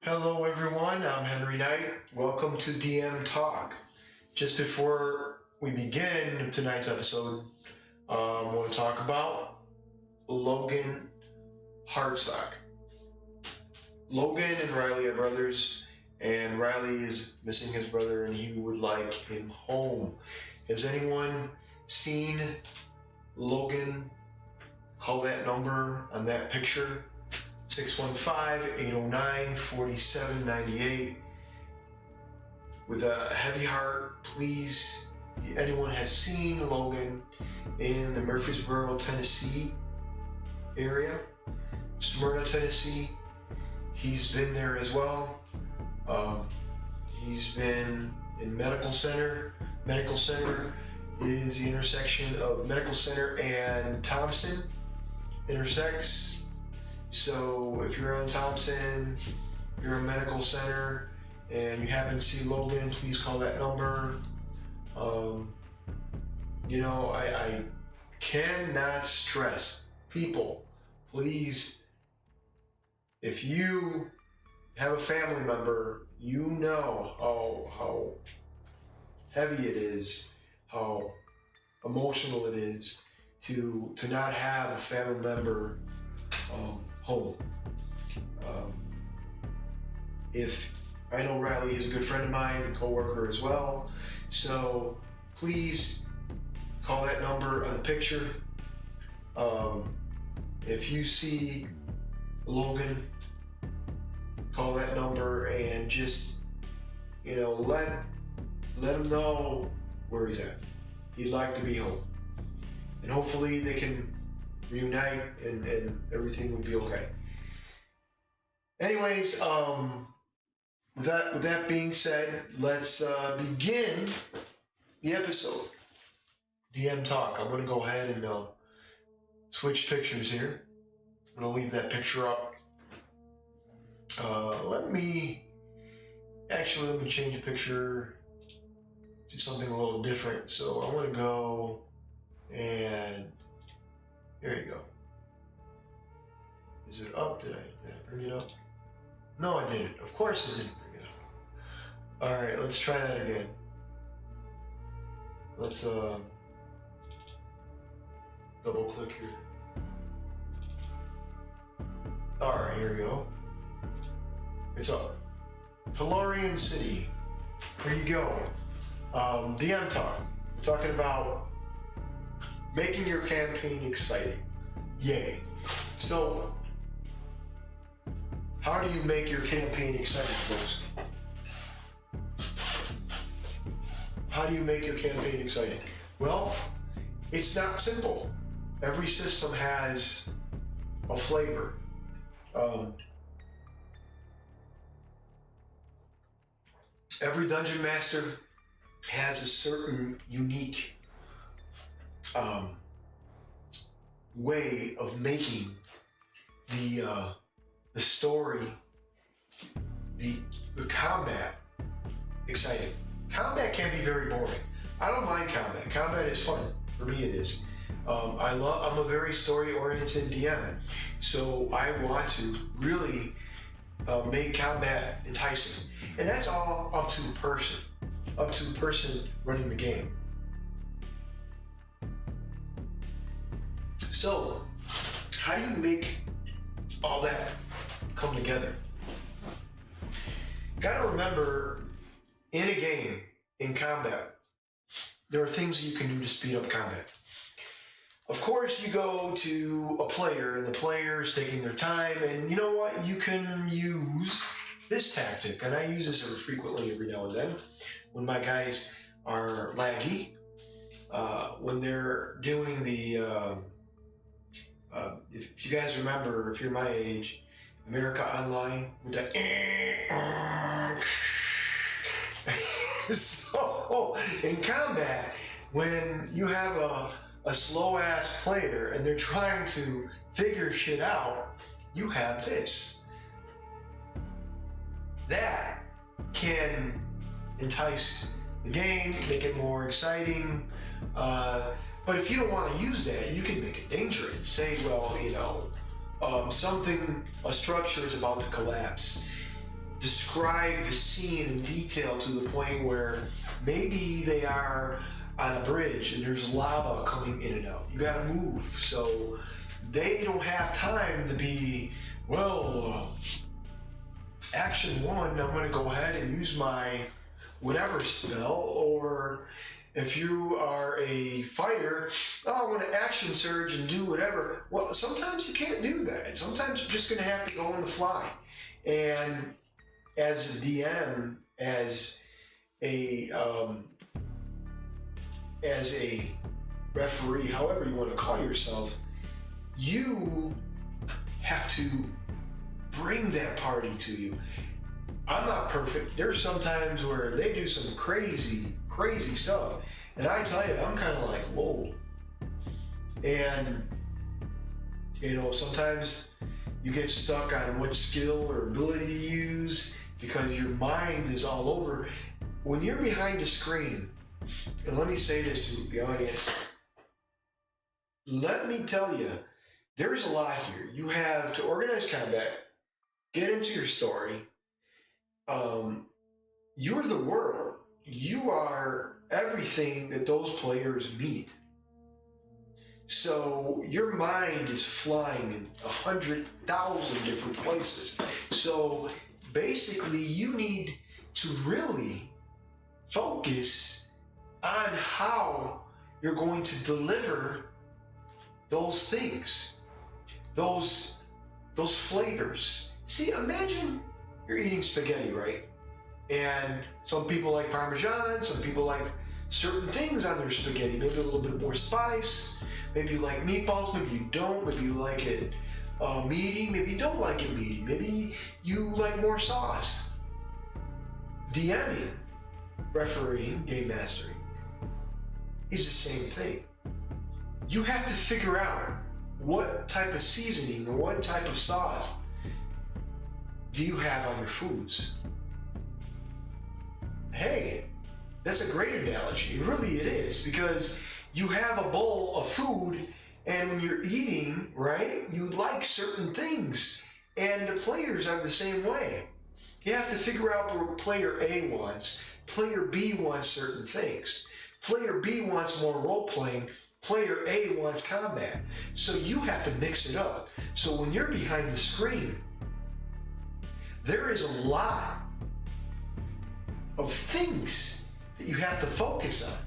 Hello everyone, I'm Henry Knight. Welcome to DM Talk. Just before we begin tonight's episode, I want to talk about Logan Hardstock. Logan and Riley are brothers, and Riley is missing his brother and he would like him home. Has anyone seen Logan? Call that number on that picture. 615-809-4798. With a heavy heart, please, anyone has seen Logan in the Murfreesboro, Tennessee area, Smyrna, Tennessee. He's been there as well. He's been in Medical Center. Medical Center is the intersection of Medical Center and Thompson intersects. So if you're on Thompson, you're in Medical Center, and you happen to see Logan, please call that number. I cannot stress, people, please, if you have a family member, you know how heavy it is, how emotional it is to not have a family member home. If I know Riley is a good friend of mine and co-worker as well, so please call that number on the picture. If you see Logan, call that number and just let him know where he's at. He'd like to be home, and hopefully they can reunite and everything would be okay. Anyways, with that being said, let's begin the episode. DM Talk. I'm going to go ahead and switch pictures here. I'm going to leave that picture up. Let me change the picture to something a little different. So I want to go and there you go. Is it up? Did I bring it up? No, I didn't. Of course I didn't bring it up. All right, let's try that again. Let's double click here. All right, here we go. It's up. Playerole City. Here you go. DM Talk. We're talking about making your campaign exciting. Yay. So, how do you make your campaign exciting, folks? How do you make your campaign exciting? Well, it's not simple. Every system has a flavor. Every dungeon master has a certain unique way of making the story, the combat exciting. Combat can be very boring. I don't mind combat. Combat is fun. For me, it is. I'm a very story-oriented DM, so I want to really make combat enticing, and that's all up to the person running the game. So, how do you make all that come together? Gotta remember, in a game, in combat, there are things you can do to speed up combat. Of course, you go to a player, and the player is taking their time, and you know what? You can use this tactic, and I use this frequently every now and then, when my guys are laggy, when they're doing the, if you guys remember, if you're my age, America Online, with that, so in combat, when you have a slow-ass player and they're trying to figure shit out, you have this. That can entice the game, make it more exciting. But if you don't want to use that, you can make it dangerous. Say, well, a structure is about to collapse. describe the scene in detail to the point where maybe they are on a bridge and there's lava coming in and out. You gotta move. So they don't have time to be, action one, I'm gonna go ahead and use my whatever spell, or if you are a fighter, I want to action surge and do whatever. Well, sometimes you can't do that. Sometimes you're just gonna have to go on the fly. And as a DM, as a referee, however you want to call yourself, you have to bring that party to you. I'm not perfect. There's some times where they do some crazy stuff, and I tell you, I'm kind of like, whoa. And sometimes you get stuck on what skill or ability to use because your mind is all over. When you're behind a screen, and let me say this to the audience, let me tell you, there's a lot here. You have to organize combat, get into your story. You're the world. You are everything that those players meet. So your mind is flying in 100,000 different places. So basically, you need to really focus on how you're going to deliver those things, those flavors. See, imagine you're eating spaghetti, right? And some people like Parmesan, some people like certain things on their spaghetti, maybe a little bit more spice, maybe you like meatballs, maybe you don't, maybe you like it meaty, maybe you don't like it meaty, maybe you like more sauce. DMing, refereeing, game mastering, is the same thing. You have to figure out what type of seasoning or what type of sauce do you have on your foods. Hey, that's a great analogy. Really it is, because you have a bowl of food, and when you're eating, right, you like certain things, and the players are the same way. You have to figure out what player A wants. Player B wants certain things. Player B wants more role-playing. Player A wants combat. So you have to mix it up. So when you're behind the screen, there is a lot of things that you have to focus on.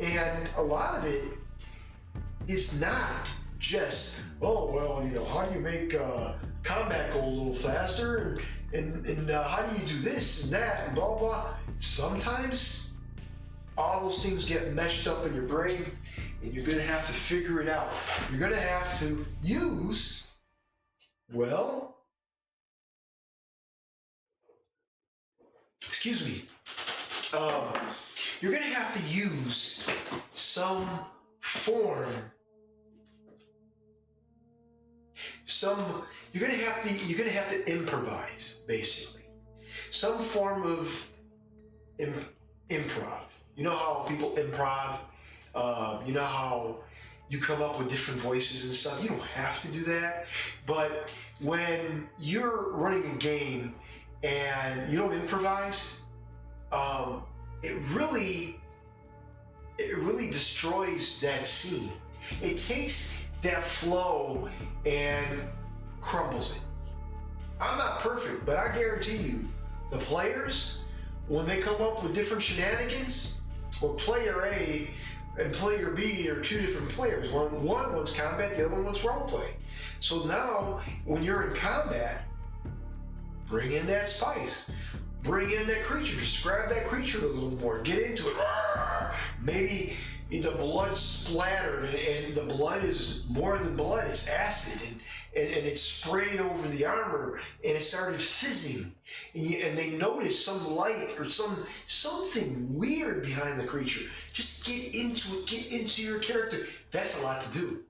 And a lot of it is not just, how do you make combat go a little faster, and how do you do this and that, and blah, blah. Sometimes all those things get meshed up in your brain, and you're gonna have to figure it out. You're gonna have to use, you're gonna have to use some form, you're gonna have to improvise, basically. Some form of improv. You know how people improv? You know how you come up with different voices and stuff? You don't have to do that. But when you're running a game and you don't improvise, it really destroys that scene. It takes that flow and crumbles it. I'm not perfect, but I guarantee you, the players, when they come up with different shenanigans, well, player A and player B are two different players. One wants combat, the other one wants roleplay. So now, when you're in combat, bring in that spice. Bring in that creature. Describe that creature a little more. Get into it. Maybe the blood splattered, and the blood is more than blood. It's acid, and it sprayed over the armor, and it started fizzing. And they noticed some light or something weird behind the creature. Just get into it. Get into your character. That's a lot to do.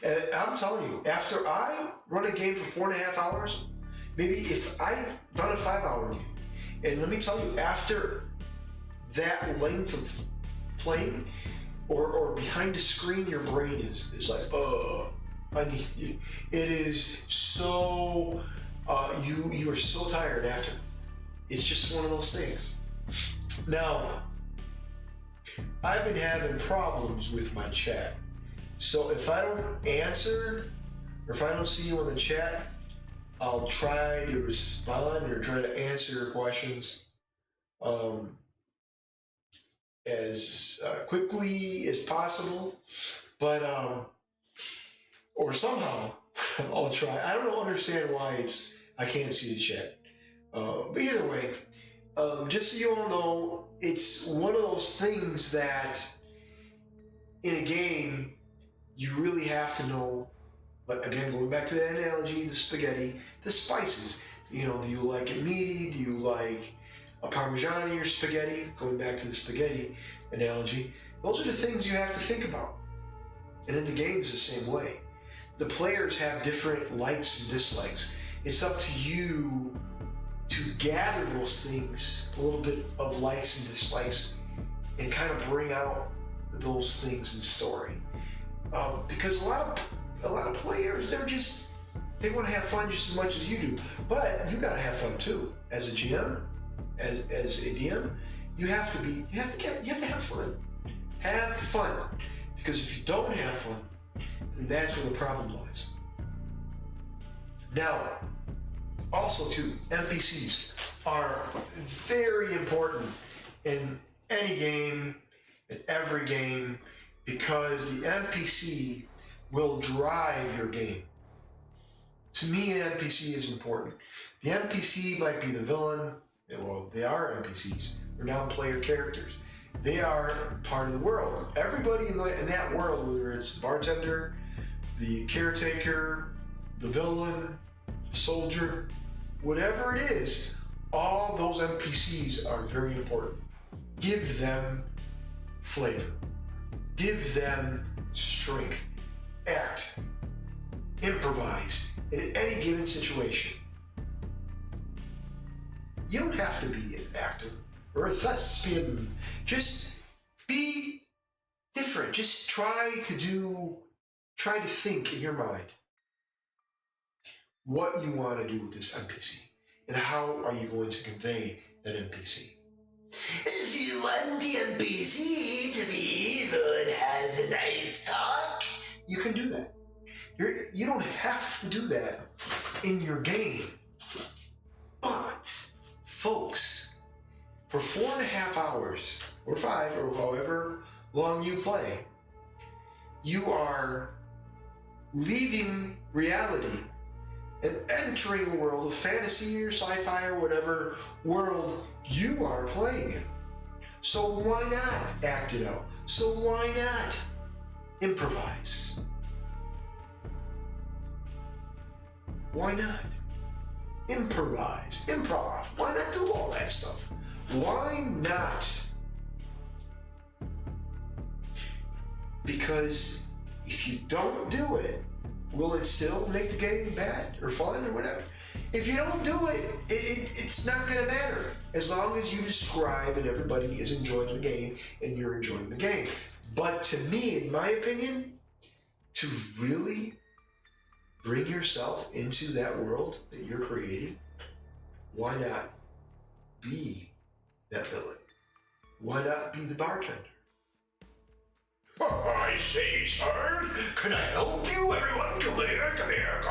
And I'm telling you, after I run a game for 4.5 hours, maybe if I run a 5-hour game, and let me tell you, after that length of playing or behind the screen, your brain is like, I need you. It is so you are so tired after. It's just one of those things. Now, I've been having problems with my chat. So if I don't answer, or if I don't see you in the chat, I'll try to respond or try to answer questions as quickly as possible. But, or somehow, I'll try. I don't understand why I can't see the chat. But either way, just so you all know, it's one of those things that in a game, you really have to know, but again, going back to that analogy, the spaghetti, the spices. You know, do you like it meaty? Do you like a Parmesan in your spaghetti? Going back to the spaghetti analogy, those are the things you have to think about. And in the game, it's the same way. The players have different likes and dislikes. It's up to you to gather those things, a little bit of likes and dislikes, and kind of bring out those things in story. Because a lot of players, they want to have fun just as much as you do. But you gotta have fun too. As a GM, as a DM, you have to have fun. Have fun. Because if you don't have fun, then that's where the problem lies. Now, also too, NPCs are very important in any game, in every game, because the NPC will drive your game. To me, an NPC is important. The NPC might be the villain. Well, they are NPCs. They're non-player characters. They are part of the world. Everybody in that world, whether it's the bartender, the caretaker, the villain, the soldier, whatever it is, all those NPCs are very important. Give them flavor. Give them strength. Act. Improvise in any given situation. You don't have to be an actor or a thespian. Just be different. Just try to think in your mind what you want to do with this NPC and how are you going to convey that NPC. If you want the NPC to be evil and have a nice talk, you can do that. You don't have to do that in your game. But, folks, for 4.5 hours, or 5, or however long you play, you are leaving reality and entering a world of fantasy or sci-fi or whatever world you are playing in. So why not act it out? So why not improvise? Why not improvise? Improv. Why not do all that stuff? Why not? Because if you don't do it, will it still make the game bad or fun or whatever? If you don't do it, it's not going to matter as long as you describe and everybody is enjoying the game and you're enjoying the game. But to me, in my opinion, to really bring yourself into that world that you're creating, why not be that villain? Why not be the bartender? Oh, I say, sir, can I help you? Everyone, come here, come here.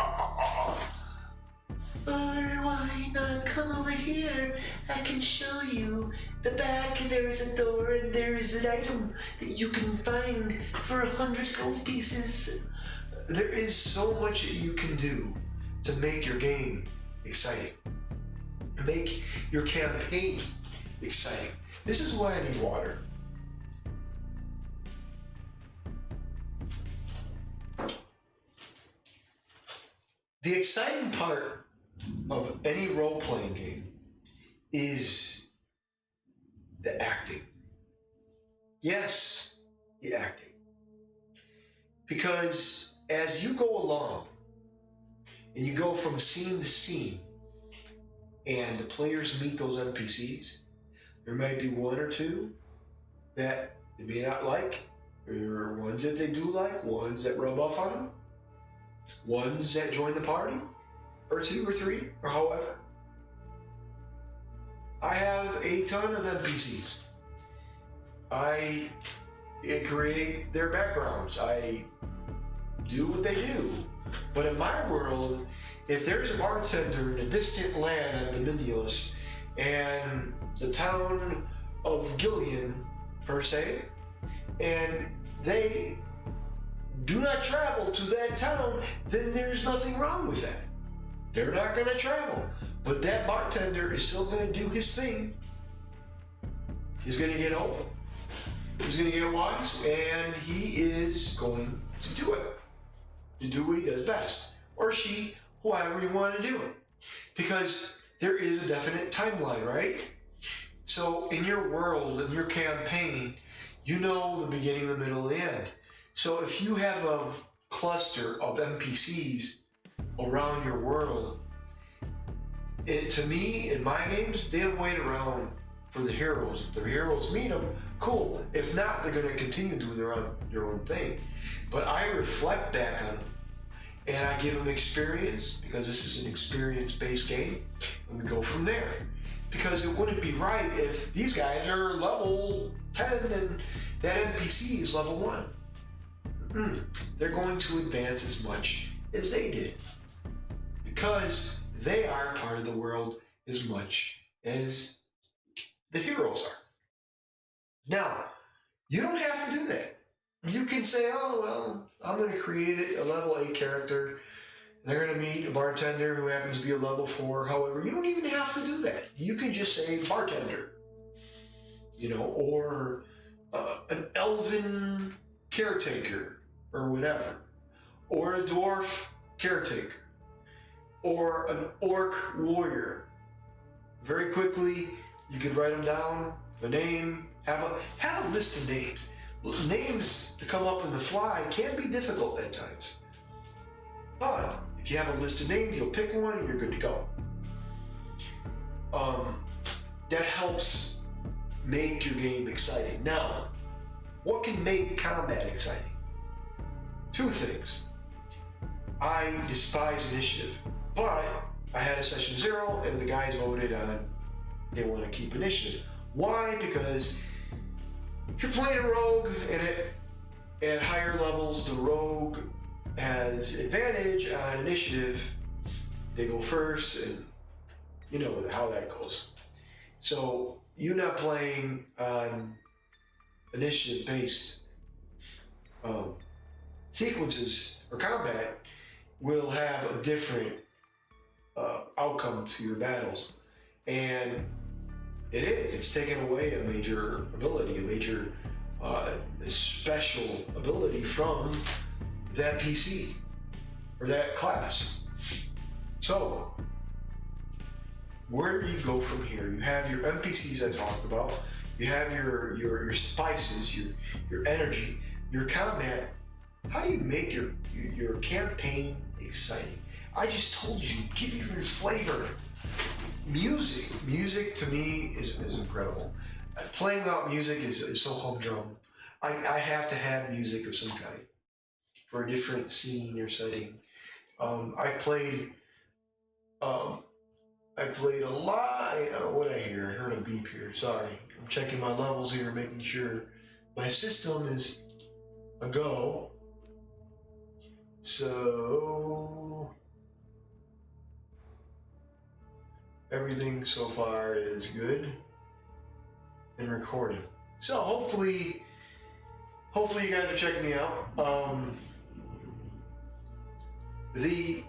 Or why not come over here? I can show you. The back, there is a door and there is an item that you can find for 100 gold pieces. There is so much that you can do to make your game exciting. Make your campaign exciting. This is why I need water. The exciting part of any role-playing game is the acting. Yes, the acting. Because as you go along and you go from scene to scene and the players meet those NPCs, there might be one or two that they may not like, or ones that they do like, ones that rub off on them, ones that join the party, or 2 or 3 or however. I have a ton of NPCs. I create their backgrounds. I do what they do. But in my world, if there's a bartender in a distant land at Dominulus and the town of Gillian, per se, and they do not travel to that town, then there's nothing wrong with that. They're not going to travel. But that bartender is still going to do his thing. He's going to get old. He's going to get wise, and he is going to do it. To do what he does best. Or she, whoever you want to do it. Because there is a definite timeline, right? So in your world, in your campaign, you know the beginning, the middle, the end. So if you have a cluster of NPCs around your world, to me, in my games, they don't wait around for the heroes. If the heroes meet them, cool. If not, they're going to continue doing their own thing. But I reflect back on them, and I give them experience, because this is an experience-based game, and we go from there. Because it wouldn't be right if these guys are level 10 and that NPC is level 1. They're going to advance as much as they did. Because they are part of the world as much as the heroes are. Now, you don't have to do that. You can say, oh, well, I'm going to create a level 8 character. They're going to meet a bartender who happens to be a level 4. However, you don't even have to do that. You can just say bartender, or an elven caretaker or whatever, or a dwarf caretaker, or an orc warrior. Very quickly, you can write them down, a name, have a list of names. Names to come up in the fly can be difficult at times. But if you have a list of names, you'll pick one and you're good to go. That helps make your game exciting. Now, what can make combat exciting? 2 things. I despise initiative, but I had a session 0 and the guys voted on they want to keep initiative. Why? Because if you're playing a rogue and at higher levels, the rogue has advantage on initiative. They go first, and you know how that goes. So you not playing on initiative-based sequences or combat will have a different outcome to your battles. And it's taken away a major ability, a major special ability from that PC or that class. So where do you go from here? You have your NPCs I talked about. You have your spices, your energy, your combat. How do you make your campaign exciting? I just told you, give you your flavor. Music to me is incredible. Playing out music is so humdrum. I have to have music of some kind for a different scene or setting. I played a lot. What did I hear? I heard a beep here. Sorry. I'm checking my levels here, making sure my system is a go. So everything so far is good and recording. So hopefully you guys are checking me out. The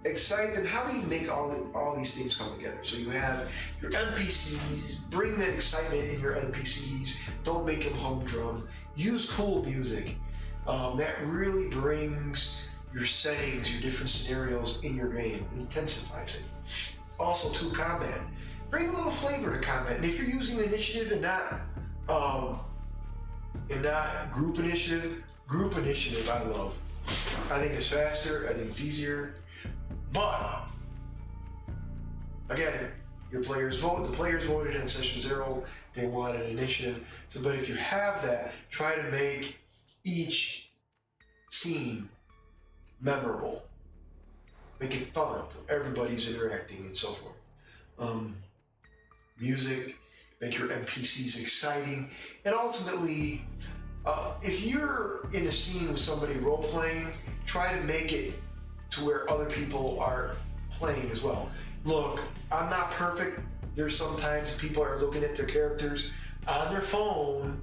excitement, how do you make all these things come together? So you have your NPCs, bring that excitement in your NPCs, don't make them humdrum. Use cool music. That really brings your settings, your different scenarios in your game, intensifies it. Also, to combat, bring a little flavor to combat. And if you're using initiative and not group initiative I love. I think it's faster, I think it's easier. But again, the players voted in session 0, they wanted an initiative. So, but if you have that, try to make each scene memorable. make it fun, so everybody's interacting and so forth. Music, make your NPCs exciting, and ultimately, if you're in a scene with somebody role-playing, try to make it to where other people are playing as well. Look, I'm not perfect. There's sometimes people are looking at their characters on their phone,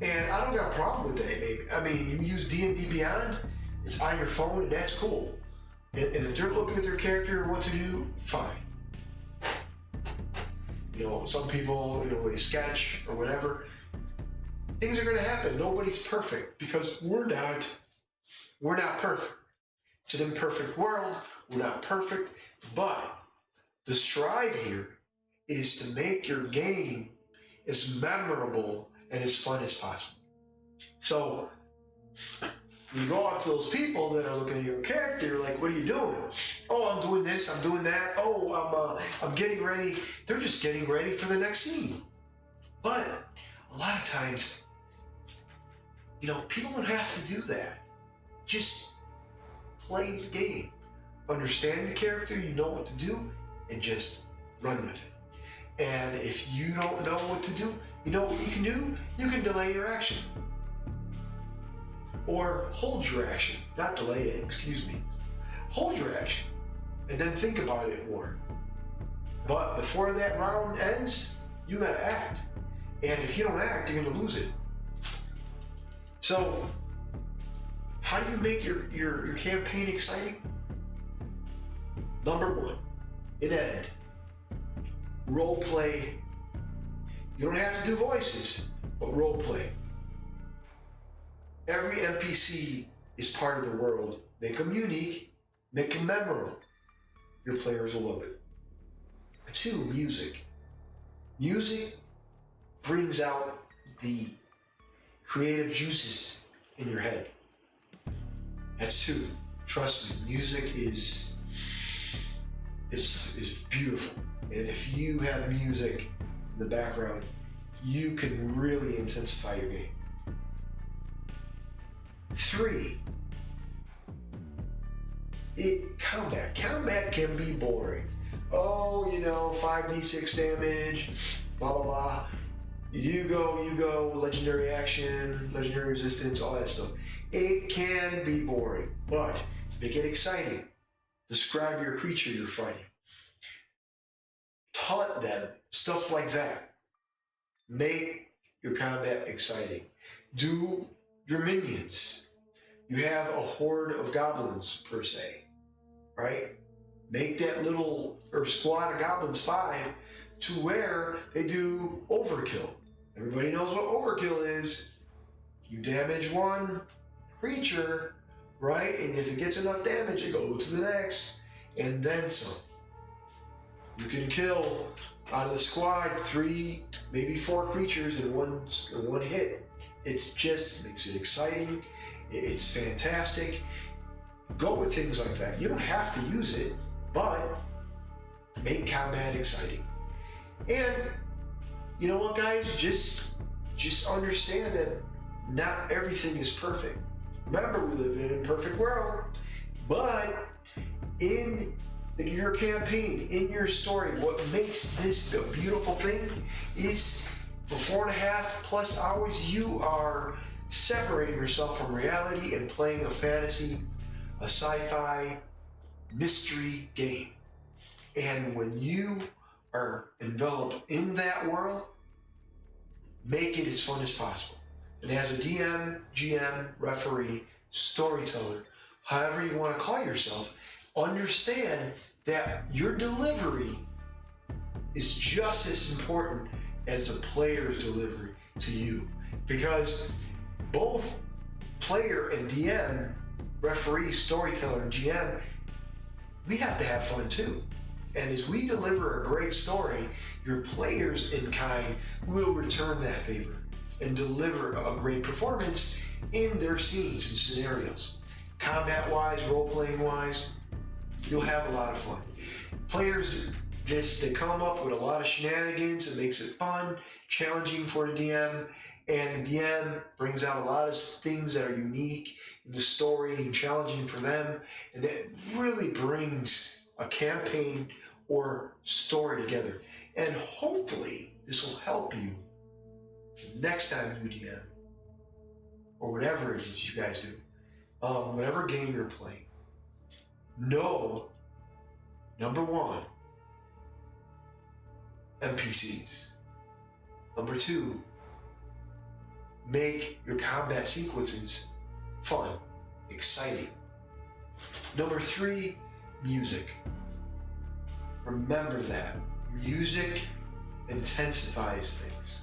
and I don't got a problem with that. Maybe. I mean, you use D&D Beyond, it's on your phone, and that's cool. And if they're looking at their character, what to do, fine. You know, some people, you know, they sketch or whatever. Things are going to happen. Nobody's perfect because we're not perfect. It's an imperfect world. We're not perfect, but the strive here is to make your game as memorable and as fun as possible. So you go out to those people that are looking at your character, you're like, what are you doing? Oh, I'm doing this, I'm doing that. Oh, I'm getting ready. They're just getting ready for the next scene. But a lot of times, you know, people don't have to do that. Just play the game. Understand the character, you know what to do, and just run with it. And if you don't know what to do, you know what you can do? You can delay your action. Or hold your action, not delay it, excuse me. Hold your action, and then think about it more. But before that round ends, you gotta act. And if you don't act, you're gonna lose it. So, how do you make your campaign exciting? Number one, an end. Role play. You don't have to do voices, but role play. Every NPC is part of the world. Make them unique, make them memorable. Your players will love it. 2, music. Music brings out the creative juices in your head. That's 2. Trust me, music is beautiful. And if you have music in the background, you can really intensify your game. 3, combat. Combat can be boring. Oh, you know, 5d6 damage, blah, blah, blah. You go, legendary action, legendary resistance, all that stuff. It can be boring, but make it exciting. Describe your creature you're fighting. Taunt them, stuff like that. Make your combat exciting. Do your minions. You have a horde of goblins, per se, right? Make that little, or squad of goblins 5 to where they do overkill. Everybody knows what overkill is. You damage one creature, right? And if it gets enough damage, it goes to the next, and then some. You can kill out of the squad 3, maybe 4 creatures in one hit. It just makes it exciting. It's fantastic. Go with things like that. You don't have to use it, but make combat exciting. And you know what, guys? Just understand that not everything is perfect. Remember, we live in an imperfect world, but in your campaign, in your story, what makes this a beautiful thing is for 4.5+ hours, you are separating yourself from reality and playing a fantasy, a sci-fi, mystery game. And when you are enveloped in that world, make it as fun as possible. And as a DM, GM, referee, storyteller, however you want to call yourself, understand that your delivery is just as important as the player's delivery to you. Because both player and DM, referee, storyteller, and GM, we have to have fun too. And as we deliver a great story, your players in kind will return that favor and deliver a great performance in their scenes and scenarios. Combat-wise, role-playing-wise, you'll have a lot of fun. Players, they come up with a lot of shenanigans. It makes it fun, challenging for the DM, And the DM brings out a lot of things that are unique in the story and challenging for them. And that really brings a campaign or story together. And hopefully this will help you next time you DM, or whatever it is you guys do, whatever game you're playing. Know, number one, NPCs. Number two, make your combat sequences fun, exciting. Number three, music. Remember that. Music intensifies things.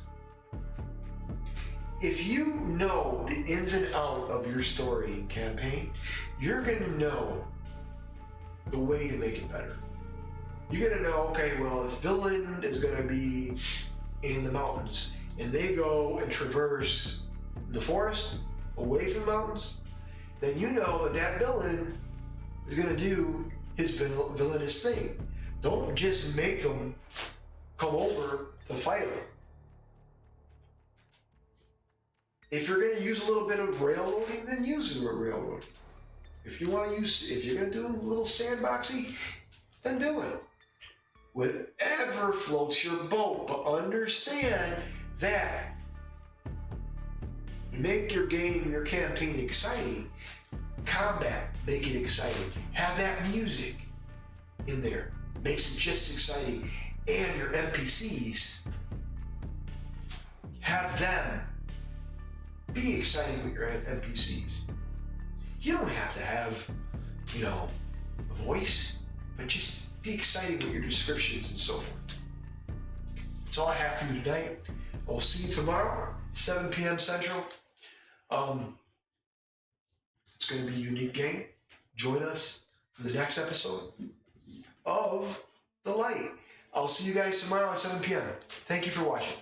If you know the ins and outs of your story and campaign, you're going to know the way to make it better. You're going to know, okay, well, if villain is going to be in the mountains and they go and traverse the forest away from the mountains, then you know that that villain is going to do his villainous thing. Don't just make them come over to fight them. If you're going to use a little bit of railroading, then use a little railroading. If you want to use, if you're going to do a little sandboxing, then do it. Whatever floats your boat, but understand that make your game, your campaign exciting. Combat, make it exciting. Have that music in there, makes it just exciting. And your NPCs, have them be exciting with your NPCs. You don't have to have, a voice, but just be exciting with your descriptions and so forth. That's all I have for you tonight. I'll see you tomorrow, 7 p.m. Central. It's going to be a unique game. Join us for the next episode of The Light. I'll see you guys tomorrow at 7 p.m. Thank you for watching.